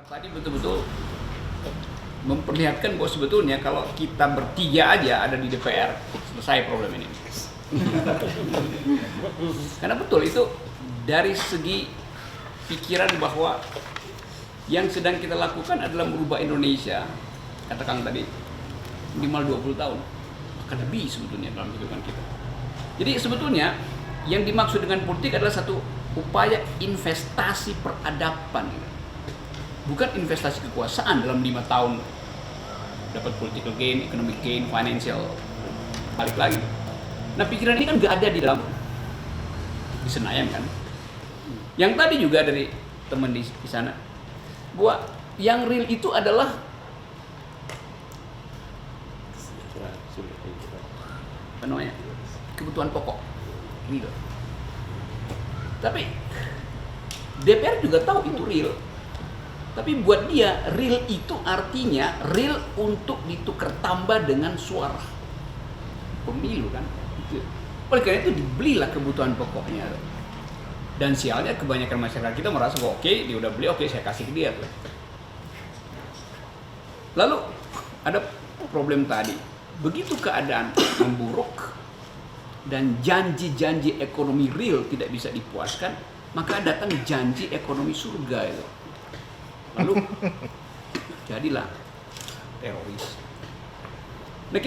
Tadi betul-betul memperlihatkan bahwa sebetulnya kalau kita bertiga aja ada di DPR, selesai problem ini. Karena betul itu dari segi pikiran bahwa yang sedang kita lakukan adalah merubah Indonesia, kata Kang tadi, minimal 20 tahun, bahkan lebih sebetulnya dalam kehidupan kita. Jadi sebetulnya yang dimaksud dengan politik adalah satu upaya investasi peradaban. Bukan investasi kekuasaan dalam 5 tahun dapat political gain, economic gain, financial, balik lagi. Nah pikiran ini kan nggak ada di Senayan kan. Yang tadi juga dari teman di sana, bahwa yang real itu adalah apa namanya, kebutuhan pokok, real. Tapi DPR juga tahu itu real. Tapi buat dia, real itu artinya real untuk ditukar tambah dengan suara pemilu kan. Oleh karena itu dibelilah kebutuhan pokoknya. Dan sialnya kebanyakan masyarakat kita merasa bahwa oke, dia udah beli, oke saya kasih ke dia tuh. Lalu ada problem tadi. Begitu keadaan memburuk dan janji-janji ekonomi real tidak bisa dipuaskan, maka datang janji ekonomi surga itu. Lalu jadilah teroris. Nah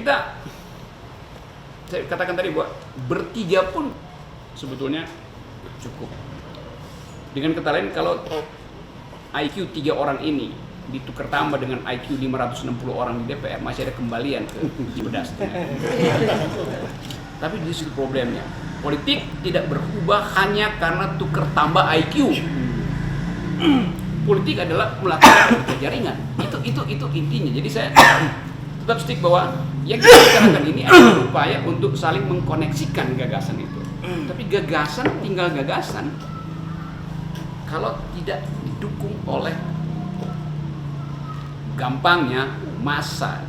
saya katakan tadi bahwa bertiga pun sebetulnya cukup. Dengan kata lain, kalau IQ 3 orang ini ditukar tambah dengan IQ 560 orang di DPR, masih ada kembalian ke Cibedas. Tapi di situ problemnya, politik tidak berubah hanya karena tukar tambah IQ. Politik adalah melakukan jaringan. Itu intinya. Jadi saya tetap stick bahwa yang kita bicarakan ini adalah upaya untuk saling mengkoneksikan gagasan itu. Tapi gagasan tinggal gagasan kalau tidak didukung oleh gampangnya massa.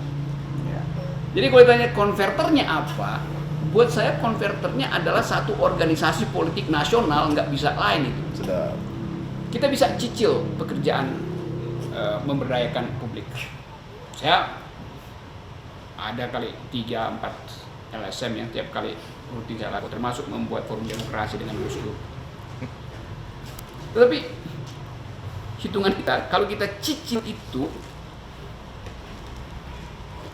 Jadi kalau ditanya konverternya apa, buat saya konverternya adalah satu organisasi politik nasional, nggak bisa lain itu. Sudah. Kita bisa cicil pekerjaan memberdayakan publik. Saya ada kali 3-4 LSM yang tiap kali rutin saya lakukan, termasuk membuat forum demokrasi dengan musuh. Tetapi hitungan kita, kalau kita cicil itu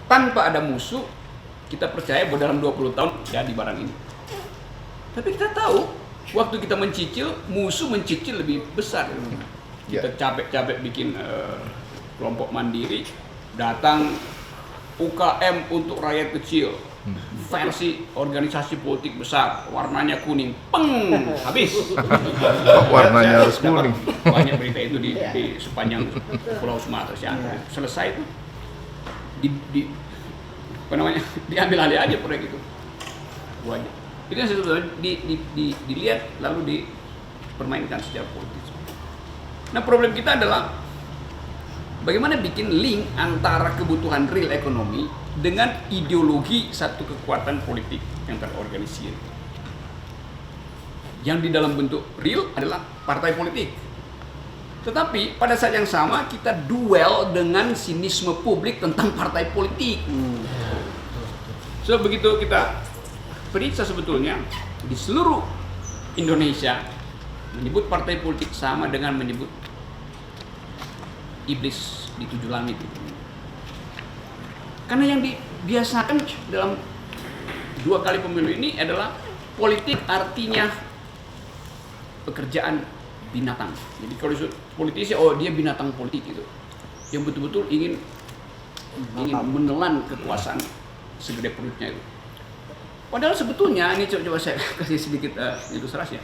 tanpa ada musuh, kita percaya bahwa dalam 20 tahun jadi barang ini. Tapi kita tahu waktu kita mencicil, musuh mencicil lebih besar. Kita capek-capek bikin kelompok mandiri, datang UKM untuk rakyat kecil, versi organisasi politik besar, warnanya kuning, peng, habis. Warnanya harus kuning. Banyak berita itu di sepanjang Pulau Sumatera. Selesai itu, diambil alih aja proyek itu. Wajib. Itu yang sebetulnya dilihat lalu dipermainkan secara politis. Nah problem kita adalah bagaimana bikin link antara kebutuhan real ekonomi dengan ideologi satu kekuatan politik yang terorganisir. Yang di dalam bentuk real adalah partai politik. Tetapi pada saat yang sama kita duel dengan sinisme publik tentang partai politik. So begitu kita periksa sebetulnya di seluruh Indonesia, menyebut partai politik sama dengan menyebut iblis di 7 langit itu. Karena yang dibiasakan dalam 2 kali pemilu ini adalah politik artinya pekerjaan binatang. Jadi kalau politisi, dia binatang politik itu, yang betul-betul ingin menelan kekuasaan segede perutnya itu. Padahal sebetulnya, ini coba saya kasih sedikit ilustrasi ya.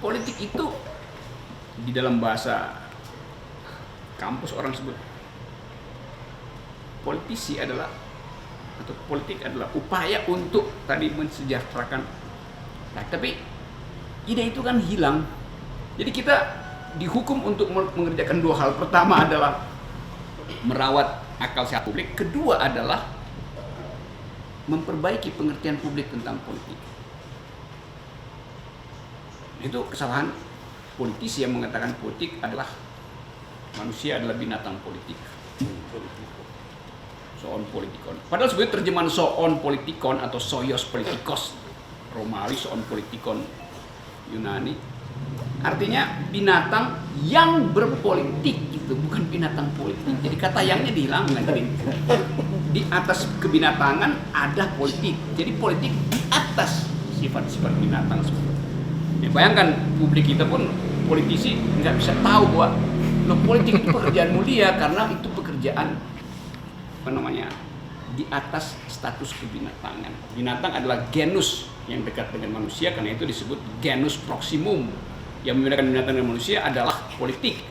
Politik itu di dalam bahasa kampus orang sebut politisi adalah, atau politik adalah upaya untuk tadi mensejahterakan. Nah, tapi ide itu kan hilang. Jadi kita dihukum untuk mengerjakan 2 hal. Pertama adalah merawat akal sehat publik. Kedua adalah memperbaiki pengertian publik tentang politik. Itu kesalahan politisi yang mengatakan politik adalah manusia adalah binatang politik. Zoon politikon. Padahal sebenarnya terjemahan zoon politikon atau soios politikos Romawi, zoon politikon Yunani, artinya binatang yang berpolitik gitu, bukan binatang politik. Jadi kata yangnya dihilangkan. Jadi di atas kebinatangan ada politik. Jadi politik di atas sifat-sifat binatang. Ya, bayangkan publik kita pun politisi nggak bisa tahu bahwa politik itu pekerjaan mulia karena itu pekerjaan di atas status kebinatangan. Binatang adalah genus yang dekat dengan manusia, karena itu disebut genus proximum. Yang membedakan binatang dan manusia adalah politik.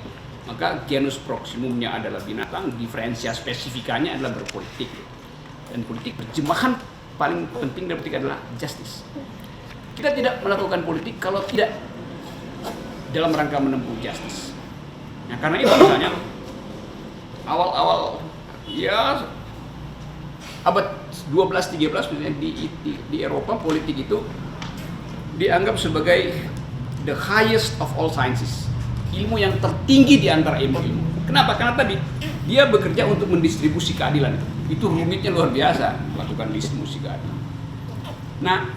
Maka genus proximumnya adalah binatang, diferensia spesifikannya adalah berpolitik. Dan politik terjemahan paling penting dari politik adalah justice. Kita tidak melakukan politik kalau tidak dalam rangka menempuh justice. Nah, karena itu misalnya awal-awal ya abad 12-13 misalnya di Eropa, politik itu dianggap sebagai the highest of all sciences, ilmu yang tertinggi di antara ilmu-ilmu. Kenapa? Karena tadi dia bekerja untuk mendistribusi keadilan. Itu rumitnya luar biasa, melakukan distribusi keadilan. Nah,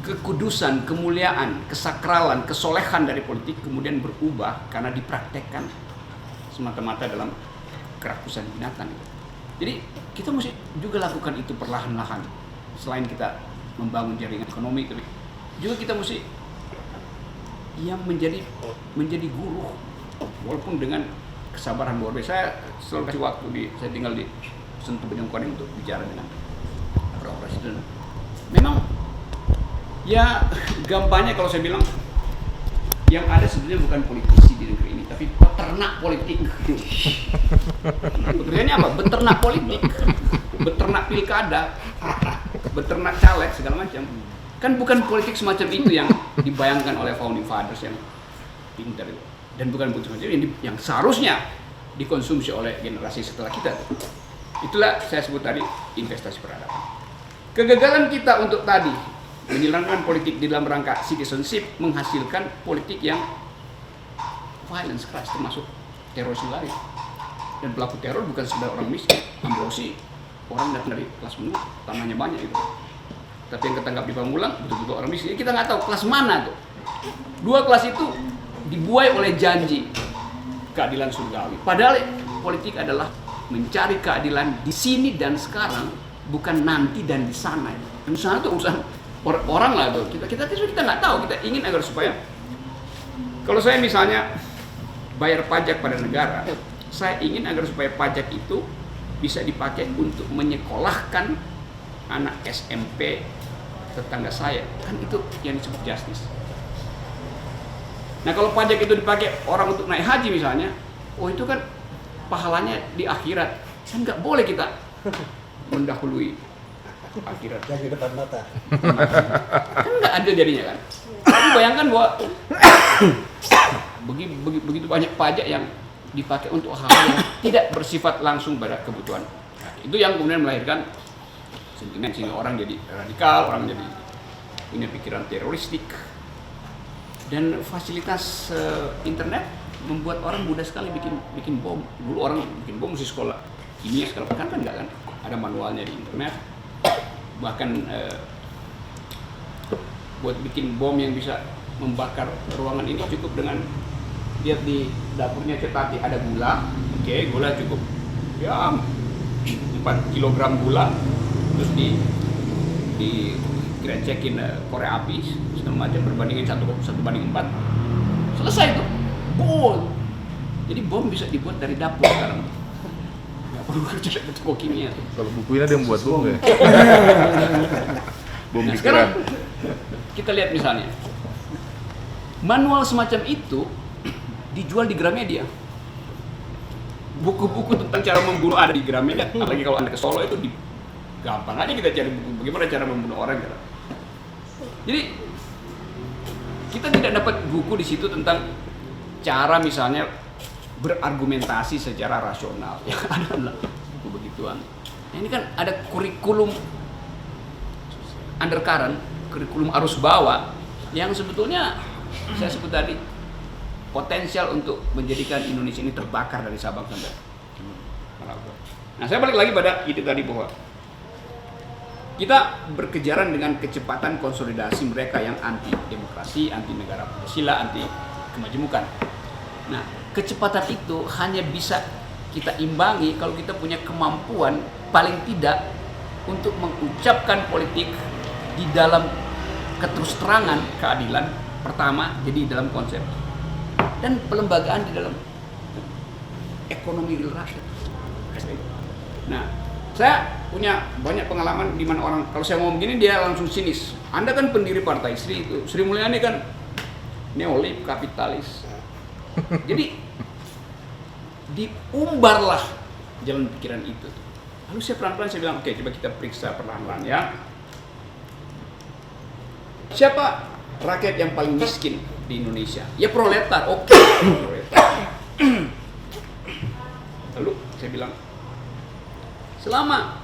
kekudusan, kemuliaan, kesakralan, kesolehan dari politik kemudian berubah karena dipraktekkan semata-mata dalam kerakusan binatang. Jadi kita mesti juga lakukan itu perlahan-lahan. Selain kita membangun jaringan ekonomi, tapi juga kita mesti yang menjadi guru, walaupun dengan kesabaran luar biasa. Saya selalu kasih waktu saya tinggal di Sentul Bojongkoneng untuk bicara dengan para presiden. Memang ya gampangnya kalau saya bilang yang ada sebenarnya bukan politisi di negeri ini, tapi peternak politik. Pekerjaannya apa? Beternak politik, beternak pilkada, beternak caleg segala macam. Kan bukan politik semacam itu yang dibayangkan oleh founding fathers yang pintar itu, dan bukan politik semacam ini yang seharusnya dikonsumsi oleh generasi setelah kita. Itulah saya sebut tadi investasi peradaban. Kegagalan kita untuk tadi menjalankan politik di dalam rangka citizenship menghasilkan politik yang violence keras, termasuk teroris lari. Dan pelaku teror bukan sekedar orang miskin. Ambrosi orang datang dari kelas menengah, tanahnya banyak itu. Tapi yang ketangkap di Pamulang betul-betul orang miskin. Kita nggak tahu kelas mana tuh. Dua kelas itu dibuai oleh janji keadilan surgawi. Padahal politik adalah mencari keadilan di sini dan sekarang, bukan nanti dan di sana. Di sana itu urusan orang lah tuh. Kita nggak tahu. Kita ingin agar supaya, kalau saya misalnya bayar pajak pada negara, saya ingin agar supaya pajak itu bisa dipakai untuk menyekolahkan anak SMP tetangga saya. Kan itu yang disebut justice. Nah, kalau pajak itu dipakai orang untuk naik haji misalnya, itu kan pahalanya di akhirat. Kan nggak boleh kita mendahului akhirat. Yang di depan mata. Kan nggak adil jadinya kan. Tapi bayangkan bahwa begitu banyak pajak yang dipakai untuk hal-hal yang tidak bersifat langsung pada kebutuhan. Nah, itu yang kemudian melahirkan sentimen sehingga orang jadi radikal, orang jadi punya pikiran teroristik. Dan fasilitas internet membuat orang mudah sekali bikin bom. Dulu orang bikin bom mesti sekolah kimia, sekarang kan enggak kan. Ada manualnya di internet. Bahkan buat bikin bom yang bisa membakar ruangan ini cukup dengan lihat di dapurnya Cetati ada gula. Oke, gula cukup ya 4 kg gula, terus di cekin korek api segala macam berbandingin 1 banding 4, selesai tuh bom. Jadi bom bisa dibuat dari dapur sekarang, nggak perlu kerja di toko kimia tuh. Kalau buku ini ada yang buat bom nggak? Bom Nah, pikiran. sekarang kita lihat misalnya manual semacam itu dijual di Gramedia. Buku-buku tentang cara membunuh ada di Gramedia. Apalagi kalau Anda ke Solo itu gampang aja kita cari buku bagaimana cara membunuh orang. Jadi kita tidak dapat buku di situ tentang cara misalnya berargumentasi secara rasional. Yang ada adalah buku begituan. Nah, ini kan ada kurikulum undercurrent, kurikulum arus bawah yang sebetulnya saya sebut tadi potensial untuk menjadikan Indonesia ini terbakar dari Sabang sampai Merauke. Nah, saya balik lagi pada ide tadi bahwa kita berkejaran dengan kecepatan konsolidasi mereka yang anti demokrasi, anti negara Pancasila, anti kemajemukan. Nah, kecepatan itu hanya bisa kita imbangi kalau kita punya kemampuan paling tidak untuk mengucapkan politik di dalam keterus-terangan keadilan pertama, jadi dalam konsep, dan pelembagaan di dalam ekonomi real rakyat. Nah, saya punya banyak pengalaman di mana orang kalau saya ngomong begini dia langsung sinis. Anda kan pendiri partai Sri itu, Sri Mulyani kan neolib kapitalis. Jadi diumbarlah jalan pikiran itu. Lalu saya pelan-pelan saya bilang, oke, coba kita periksa perlahan-lahan ya. Siapa rakyat yang paling miskin di Indonesia? Ya proletar, oke. Proletar. Lalu saya bilang, selama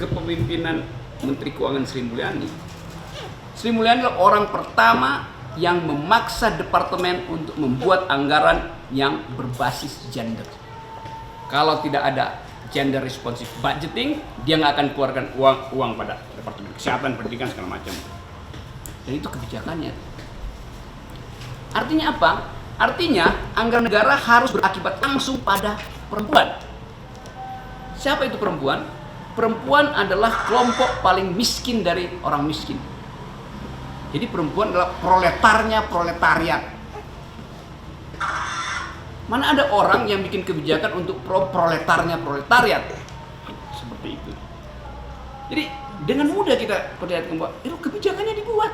kepemimpinan Menteri Keuangan Sri Mulyani adalah orang pertama yang memaksa departemen untuk membuat anggaran yang berbasis gender. Kalau tidak ada gender responsive budgeting, dia nggak akan keluarkan uang pada departemen kesehatan, pendidikan segala macam. Dan itu kebijakannya. Artinya apa? Artinya anggaran negara harus berakibat langsung pada perempuan. Siapa itu perempuan? Perempuan adalah kelompok paling miskin dari orang miskin. Jadi perempuan adalah proletariat. Mana ada orang yang bikin kebijakan untuk proletariat seperti itu. Jadi dengan mudah kita perlihatkan bahwa itu kebijakannya dibuat.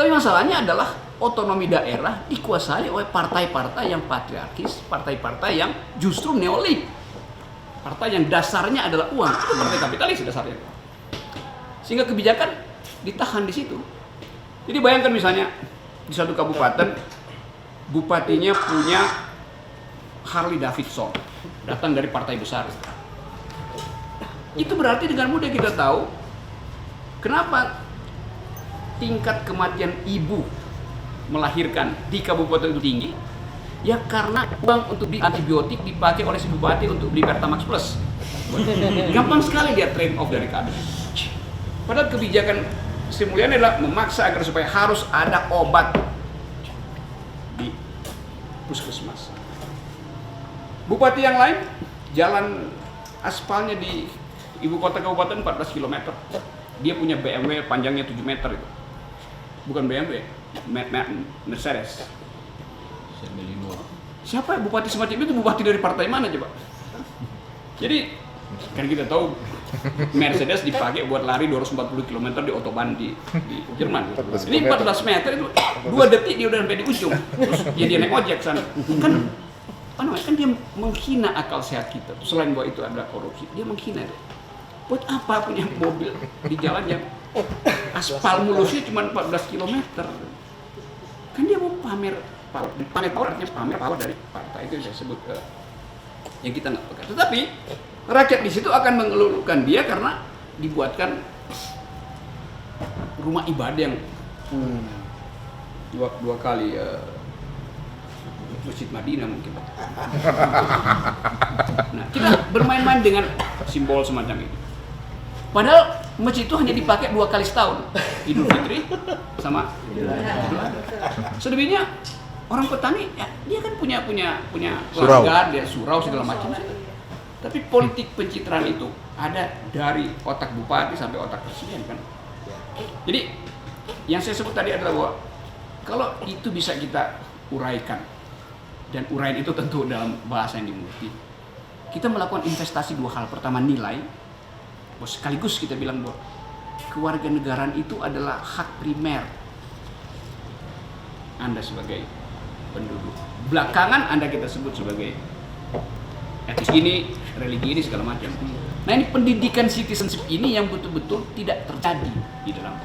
Tapi masalahnya adalah otonomi daerah dikuasai oleh partai-partai yang patriarkis, partai-partai yang justru neolib, partai yang dasarnya adalah uang, itu partai kapitalis dasarnya. Sehingga kebijakan ditahan di situ. Jadi bayangkan misalnya di suatu kabupaten, bupatinya punya Harley Davidson, datang dari partai besar. Itu berarti dengan mudah kita tahu kenapa tingkat kematian ibu melahirkan di kabupaten itu tinggi. Ya karena uang untuk beli antibiotik dipakai oleh si bupati untuk beli Pertamax Plus. Gampang sekali dia trade off dari kader. Padahal kebijakan Sri Mulyani adalah memaksa agar supaya harus ada obat di puskesmas. Bupati yang lain, jalan aspalnya di ibu kota kabupaten 14 km. Dia punya BMW panjangnya 7 meter itu. Bukan BMW, Mercedes. Siapa ya bupati semacam itu? Bupati dari partai mana coba? Jadi kan kita tahu Mercedes dipakai buat lari 240 km di autobahn di Jerman. Ini 14 meter itu 2 detik dia udah sampai di ujung. Terus dia naik ojek sana. Kan dia menghina akal sehat kita. Selain bahwa itu adalah korupsi, dia menghina itu. Buat apa punya mobil di jalan yang aspal mulusnya cuma 14 km? Kan dia mau pamer power, artinya pamer power dari partai itu saya sebut yang kita nggak pegang. Tetapi rakyat di situ akan mengeluhkan dia karena dibuatkan rumah ibadah yang dua kali Masjid Madinah mungkin. Nah, kita bermain-main dengan simbol semacam itu. Padahal masjid itu hanya dipakai 2 kali setahun, Idul Fitri sama Idul Adha. Selebihnya orang petani, ya, dia kan punya keluarga, dia surau segala macam. Tapi politik pencitraan itu ada dari otak bupati sampai otak presiden kan. Jadi yang saya sebut tadi adalah bahwa kalau itu bisa kita uraikan, dan uraian itu tentu dalam bahasa yang dimengerti. Kita melakukan investasi 2 hal. Pertama nilai. Sekaligus kita bilang bahwa kewarganegaraan itu adalah hak primer Anda sebagai penduduk. Belakangan Anda kita sebut sebagai etis ini, religi ini segala macam. Nah ini pendidikan citizenship ini yang betul-betul tidak terjadi di dalam